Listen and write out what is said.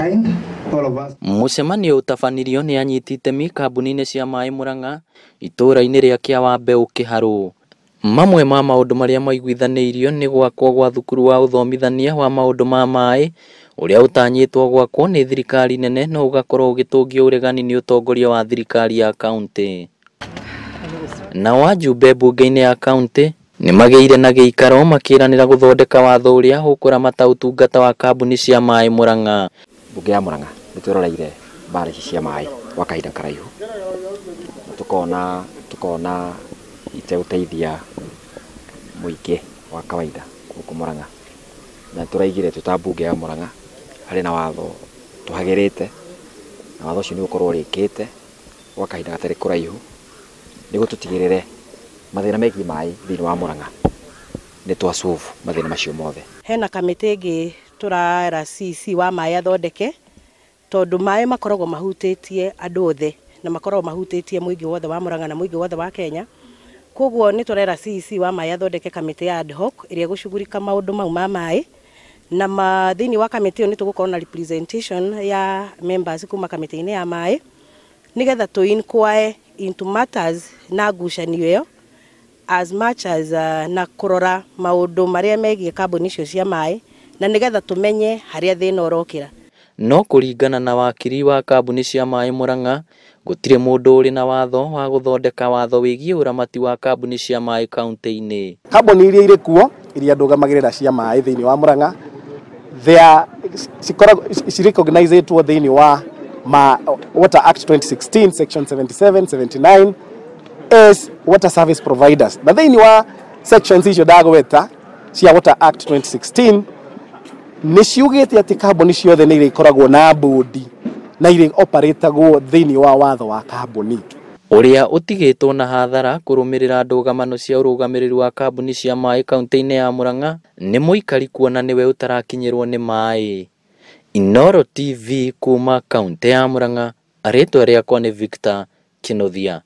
behind all of us. Mucemanio utabanirio ni anyitite mi kambuni-ini cia maai Murang'a itura-ini ria Kiawambeu Kiharu. Mamwe ma maundu maria maiguithaniirio ni gwakwo gwa thukuru wa uthomithania wa maundu ma maai uria utanyitwo gwakwo ni thirikari nene no ugakorwo ugitungio uregani ni utongoria wa thirikari ya kaunti. Na ajumbe mbunge-ini ya kaunti ni magiire na giikaro makiranira guthondeka watho uria ukuramata utungata wa kambuni cia maai Murang'a. Mbunge ya Murang'a nitwiroreire mbara cia maai kwa kahinda karaihu, tukona iteuteithia muingi wa kawaida guku Murang'a, na turaigire tuta mbunge ya Murang'a hari na watho tuhagirite, na watho ucio ni ukorwo urikite kwa kahinda gatari kuraihu niguo tutigirire mathina megi maai thiini wa Murang'a ni twasolve mathina macio mothe. Hena kamiti ingi turara CC wa maai athondeke tondu maai makoragwo mahutitie andu othe na makoragwo mahutitie muingi wothe wa Murang'a na muingi wothe wa Kenya. Koguo ni turera CC wa maai athondeke kamiti ya ad hoc iria gushugurika maundu mau ma maai, na thiini wa kamiti iyo ni tugukorwo na representation ya members kuma kamiti-ini ya maai nigetha tu inquire into matters na ngucanio iyo as much as na kurora maundu maria megie kambuni icio cia maai na nigetha tumenye haria thina urokira. No kuringana na wakiri wa kambuni cia maai Murang'a gutire mundu uri na watho wa guthondeka watho wigie uramati wa kambuni cia maai kaunti-ini. Kambuni iria iri kuo iria ndungamagirira cia maai thiini wa Murang'a recognized thiini wa Water Act 2016 section 77-79 as water service providers. Na thiini wa sections icio ndagweta cia Water Act 2016 ni ciugite ati kambuni ciothe ni ikoragwo na bodi na ire operatagwo thiini wa watho wa kambuni uria utigitwo na hathara kurumirira ndugamano cia urugamiriri wa kambuni cia maai kaunti-ini ya Murang'a ni muikari kuona niwe utarakinyirwo ni maai. Inoro TV kuma kaunti ya Murang'a, aritwa riakwa ni Victor Kinothia.